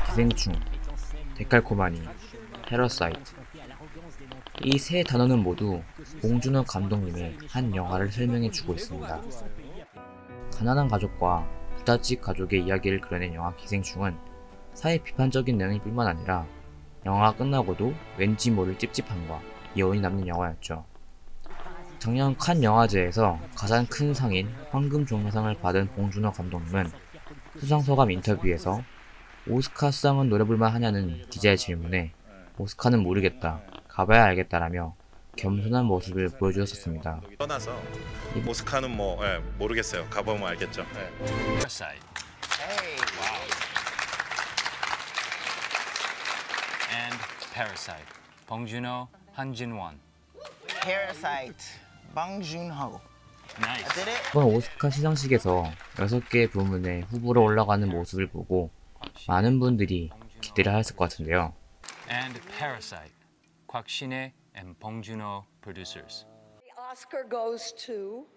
기생충, 데칼코마니, 패러사이트. 이 세 단어는 모두 봉준호 감독님의 한 영화를 설명해주고 있습니다. 가난한 가족과 부잣집 가족의 이야기를 그려낸 영화 기생충은 사회 비판적인 내용일 뿐만 아니라 영화가 끝나고도 왠지 모를 찝찝함과 여운이 남는 영화였죠. 작년 칸 영화제에서 가장 큰 상인 황금종려상을 받은 봉준호 감독님은 수상소감 인터뷰에서 오스카 수상은 노려볼만 하냐는 기자의 질문에 오스카는 모르겠다, 가봐야 알겠다라며 겸손한 모습을 보여주었습니다. 떠나서 오스카는 모르겠어요. 가보면 알겠죠. Parasite. And Parasite. 봉준호, 한진원. Parasite. Bong Joon-ho. Nice. I did it. 이번 오스카 시상식에서 6개 부문에 후보로 올라가는 모습을 보고 많은 분들이 기대를 하셨을 것 같은데요. And Parasite. 곽신혜 and 봉준호 producers. The Oscar goes to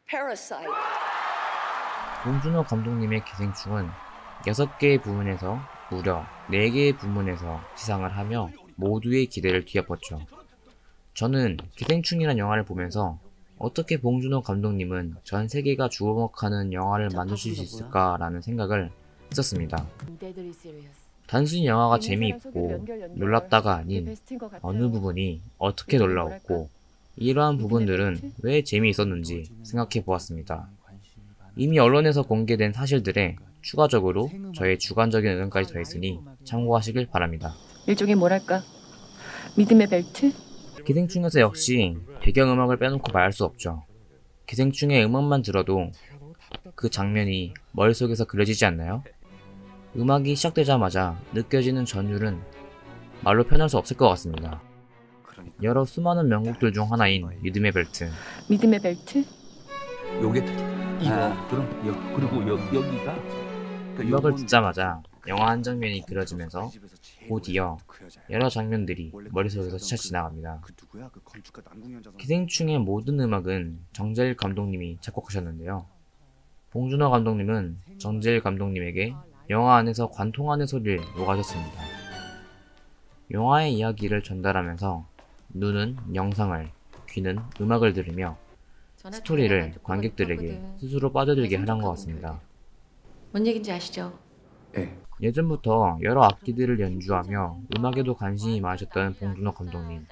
Parasite. 봉준호 감독님의 기생충은 6개의 부문에서 무려 4개의 부문에서 시상을 하며 모두의 기대를 뒤엎었죠. 저는 기생충이라는 영화를 보면서 어떻게 봉준호 감독님은 전 세계가 주목하는 영화를 만드실 수 있을까라는 생각을 했었습니다. 단순히 영화가 재미있고 놀랍다가 아닌 어느 부분이 어떻게 놀라웠고 이러한 부분들은 왜 재미있었는지 생각해 보았습니다. 이미 언론에서 공개된 사실들에 추가적으로 저의 주관적인 의견까지 더했으니 참고하시길 바랍니다. 일종의 뭐랄까 믿음의 벨트? 기생충에서 역시 배경음악을 빼놓고 말할 수 없죠. 기생충의 음악만 들어도 그 장면이 머릿속에서 그려지지 않나요? 음악이 시작되자마자 느껴지는 전율은 말로 표현할 수 없을 것 같습니다. 여러 수많은 명곡들 중 하나인 믿음의 벨트. 믿음의 벨트? 요게 이거 그럼 그리고 여기가 음악을 듣자마자 영화 한 장면이 그려지면서 곧이어 여러 장면들이 머릿속에서 스쳐 지나갑니다. 기생충의 모든 음악은 정재일 감독님이 작곡하셨는데요. 봉준호 감독님은 정재일 감독님에게 영화 안에서 관통하는 소리를 요구하셨습니다. 영화의 이야기를 전달하면서 눈은 영상을, 귀는 음악을 들으며 스토리를 관객들에게 스스로 빠져들게 하는 것 같습니다. 뭔 얘기인지 아시죠? 예. 예전부터 여러 악기들을 연주하며 음악에도 관심이 많으셨던 봉준호 감독님.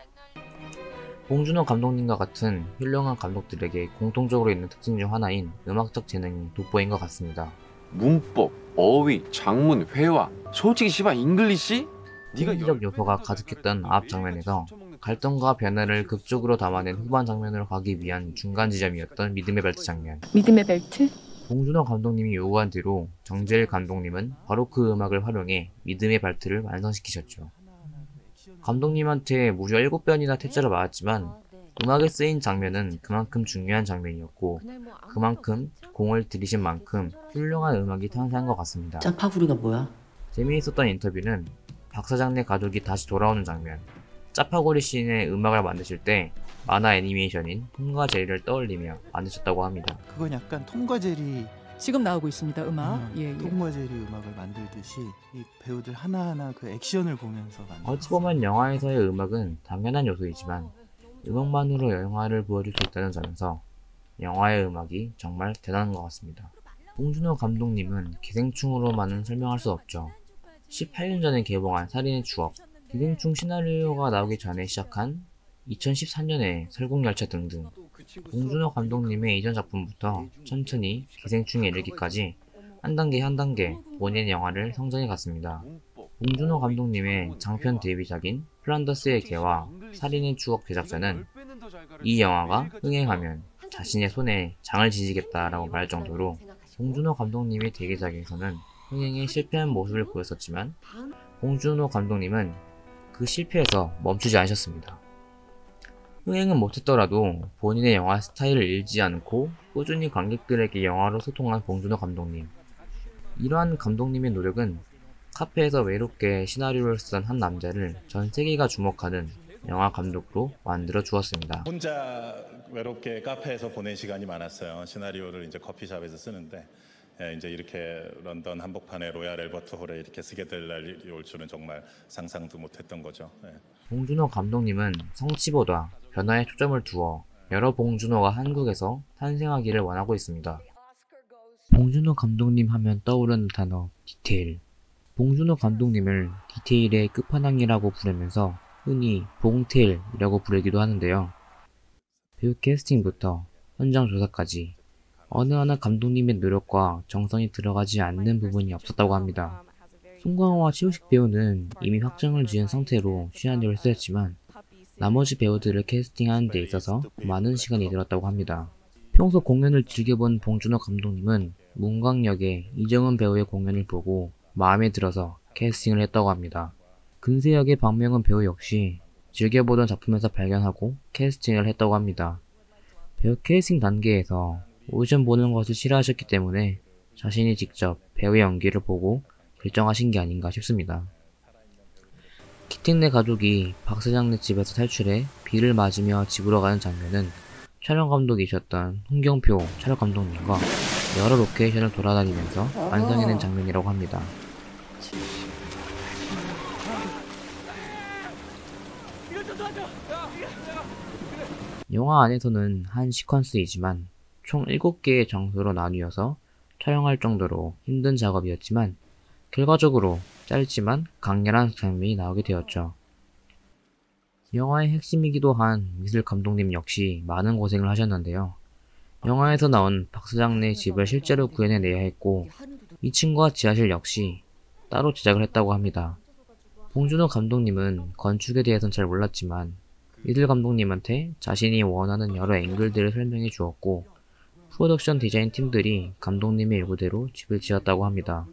봉준호 감독님과 같은 훌륭한 감독들에게 공통적으로 있는 특징 중 하나인 음악적 재능이 돋보인 것 같습니다. 문법, 어휘, 장문, 회화. 솔직히 씨발 잉글리시? 심리적 요소가 가득했던 앞 장면에서 갈등과 변화를 극적으로 담아낸 후반 장면으로 가기 위한 중간 지점이었던 믿음의 벨트 장면. 믿음의 벨트? 봉준호 감독님이 요구한 대로 정재일 감독님은 바로 그 음악을 활용해 믿음의 벨트를 완성시키셨죠. 감독님한테 무려 7번이나 퇴짜를 맞았지만 음악에 쓰인 장면은 그만큼 중요한 장면이었고 그만큼 공을 들이신 만큼 훌륭한 음악이 탄생한 것 같습니다. 짜파구리가 뭐야? 재미있었던 인터뷰는 박사장네 가족이 다시 돌아오는 장면, 짜파구리 씬의 음악을 만드실 때 만화 애니메이션인 톰과 제리를 떠올리며 만드셨다고 합니다. 그건 약간 톰과 제리 지금 나오고 있습니다. 음악. 톰과 제리 음악을 만들듯이 이 배우들 하나하나 그 액션을 보면서 어찌 보면 영화에서의 음악은 당연한 요소이지만 음악만으로 영화를 보여줄 수 있다는 점에서 영화의 음악이 정말 대단한 것 같습니다. 봉준호 감독님은 기생충으로만은 설명할 수 없죠. 18년 전에 개봉한 살인의 추억, 기생충 시나리오가 나오기 전에 시작한 2014년의 설국열차 등등 봉준호 감독님의 이전 작품부터 천천히 기생충에 이르기까지 한 단계 한 단계 본인의 영화를 성장해 갔습니다. 봉준호 감독님의 장편 데뷔작인 플란더스의 개와 살인의 추억 제작자는 이 영화가 흥행하면 자신의 손에 장을 지지겠다라고 말할 정도로 봉준호 감독님의 대개작에서는 흥행에 실패한 모습을 보였었지만 봉준호 감독님은 그 실패에서 멈추지 않으셨습니다. 흥행은 못했더라도 본인의 영화 스타일을 잃지 않고 꾸준히 관객들에게 영화로 소통한 봉준호 감독님. 이러한 감독님의 노력은 카페에서 외롭게 시나리오를 쓰던 한 남자를 전 세계가 주목하는 영화 감독으로 만들어 주었습니다. 혼자 외롭게 카페에서 보낸 시간이 많았어요. 시나리오를 이제 커피숍에서 쓰는데 이제 이렇게 런던 한복판의 로얄 엘버트 홀에 이렇게 쓰게 될 날이 올 줄은 정말 상상도 못했던 거죠. 봉준호 감독님은 성취보다 변화에 초점을 두어 여러 봉준호가 한국에서 탄생하기를 원하고 있습니다. 봉준호 감독님 하면 떠오르는 단어 디테일. 봉준호 감독님을 디테일의 끝판왕이라고 부르면서 흔히 봉테일이라고 부르기도 하는데요. 배우 캐스팅부터 현장 조사까지 어느 하나 감독님의 노력과 정성이 들어가지 않는 부분이 없었다고 합니다. 송강호와 최우식 배우는 이미 확정을 지은 상태로 시나리오를 쓰였지만 나머지 배우들을 캐스팅하는 데 있어서 많은 시간이 들었다고 합니다. 평소 공연을 즐겨본 봉준호 감독님은 문광역의 이정은 배우의 공연을 보고 마음에 들어서 캐스팅을 했다고 합니다. 근세역의 박명은 배우 역시 즐겨보던 작품에서 발견하고 캐스팅을 했다고 합니다. 배우 캐스팅 단계에서 오디션 보는 것을 싫어하셨기 때문에 자신이 직접 배우의 연기를 보고 결정하신 게 아닌가 싶습니다. 기택네 가족이 박 사장네 집에서 탈출해 비를 맞으며 집으로 가는 장면은 촬영 감독이셨던 홍경표 촬영 감독님과 여러 로케이션을 돌아다니면서 완성해낸 장면이라고 합니다. 영화 안에서는 한 시퀀스이지만 총 7개의 장소로 나뉘어서 촬영할 정도로 힘든 작업이었지만 결과적으로 짧지만 강렬한 장면이 나오게 되었죠. 영화의 핵심이기도 한 미술 감독님 역시 많은 고생을 하셨는데요. 영화에서 나온 박 사장네 집을 실제로 구현해내야 했고 2층과 지하실 역시 따로 제작을 했다고 합니다. 봉준호 감독님은 건축에 대해선 잘 몰랐지만 미술 감독님한테 자신이 원하는 여러 앵글들을 설명해 주었고 프로덕션 디자인 팀들이 감독님의 요구대로 집을 지었다고 합니다.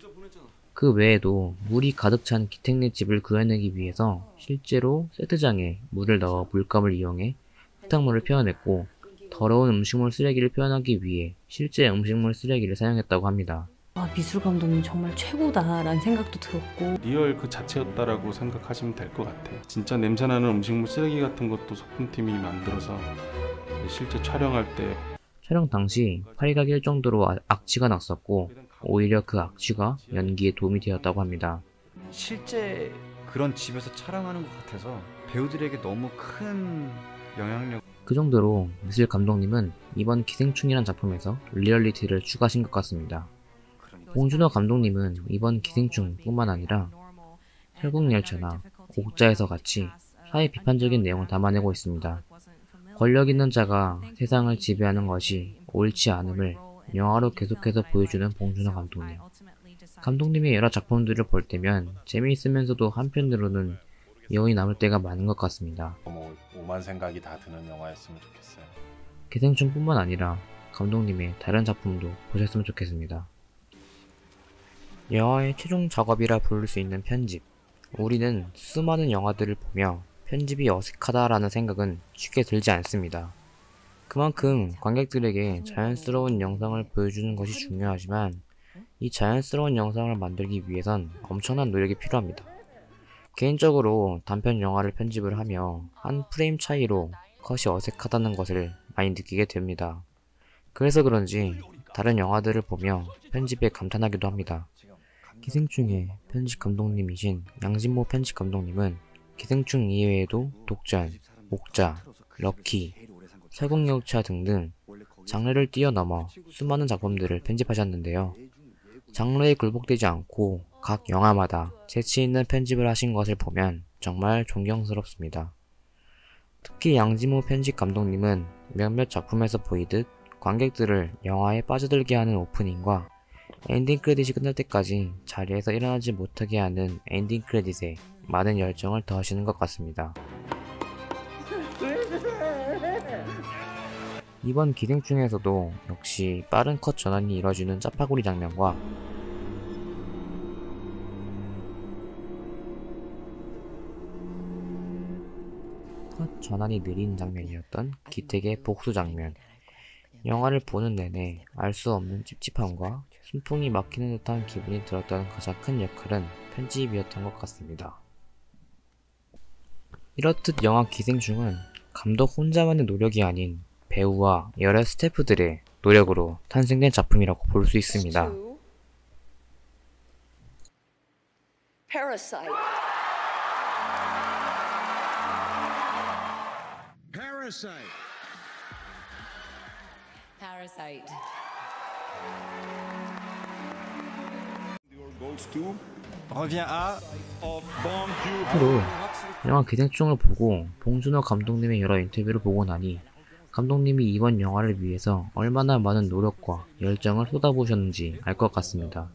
그 외에도 물이 가득 찬 기택네 집을 구해내기 위해서 실제로 세트장에 물을 넣어 물감을 이용해 흙탕물을 표현했고 더러운 음식물 쓰레기를 표현하기 위해 실제 음식물 쓰레기를 사용했다고 합니다. 미술 감독님 정말 최고다라는 생각도 들었고 리얼 그 자체였다라고 생각하시면 될 것 같아요. 진짜 냄새나는 음식물 쓰레기 같은 것도 소품팀이 만들어서 실제 촬영할 때 촬영 당시 파리가 낄 정도로 악취가 났었고 오히려 그 악취가 연기에 도움이 되었다고 합니다. 실제 그런 집에서 촬영하는 것 같아서 배우들에게 너무 큰 영향력. 그 정도로 미술 감독님은 이번 기생충이란 작품에서 리얼리티를 추가하신 것 같습니다. 봉준호 감독님은 이번 기생충뿐만 아니라 설국열차나 옥자에서 같이 사회 비판적인 내용을 담아내고 있습니다. 권력 있는 자가 세상을 지배하는 것이 옳지 않음을 영화로 계속해서 보여주는 봉준호 감독님. 감독님의 여러 작품들을 볼 때면 재미있으면서도 한편으로는 여운이 남을 때가 많은 것 같습니다. 오만 생각이 다 드는 영화였으면 좋겠어요. 기생충뿐만 아니라 감독님의 다른 작품도 보셨으면 좋겠습니다. 영화의 최종 작업이라 부를 수 있는 편집. 우리는 수많은 영화들을 보며 편집이 어색하다라는 생각은 쉽게 들지 않습니다. 그만큼 관객들에게 자연스러운 영상을 보여주는 것이 중요하지만 이 자연스러운 영상을 만들기 위해선 엄청난 노력이 필요합니다. 개인적으로 단편 영화를 편집을 하며 한 프레임 차이로 컷이 어색하다는 것을 많이 느끼게 됩니다. 그래서 그런지 다른 영화들을 보며 편집에 감탄하기도 합니다. 기생충의 편집 감독님이신 양진모 편집 감독님은 기생충 이외에도 독전, 옥자, 럭키, 설국열차 등등 장르를 뛰어넘어 수많은 작품들을 편집하셨는데요. 장르에 굴복되지 않고 각 영화마다 재치있는 편집을 하신 것을 보면 정말 존경스럽습니다. 특히 양진모 편집 감독님은 몇몇 작품에서 보이듯 관객들을 영화에 빠져들게 하는 오프닝과 엔딩 크레딧이 끝날 때까지 자리에서 일어나지 못하게 하는 엔딩 크레딧에 많은 열정을 더하시는 것 같습니다. 이번 기생충에서도 역시 빠른 컷 전환이 이뤄지는 짜파구리 장면과 컷 전환이 느린 장면이었던 기택의 복수 장면. 영화를 보는 내내 알 수 없는 찝찝함과 숨통이 막히는 듯한 기분이 들었던 가장 큰 역할은 편집이었던 것 같습니다. 이렇듯 영화 기생충은 감독 혼자만의 노력이 아닌 배우와 여러 스태프들의 노력으로 탄생된 작품이라고 볼 수 있습니다. To Parasite. Parasite. Parasite. Revient à of Bong 앞으로 영화 기생충을 보고 봉준호 감독님의 여러 인터뷰를 보고 나니 감독님이 이번 영화를 위해서 얼마나 많은 노력과 열정을 쏟아부으셨는지 알 것 같습니다.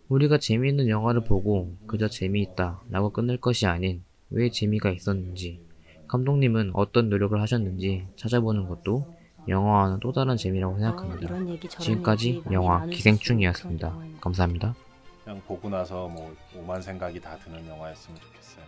우리가 재미있는 영화를 보고 그저 재미있다 라고 끝낼 것이 아닌 왜 재미가 있었는지, 감독님은 어떤 노력을 하셨는지 찾아보는 것도 영화와는 또 다른 재미라고 생각합니다. 지금까지 영화 기생충이었습니다. 감사합니다. 그냥 보고 나서 뭐 오만 생각이 다 드는 영화였으면 좋겠어요.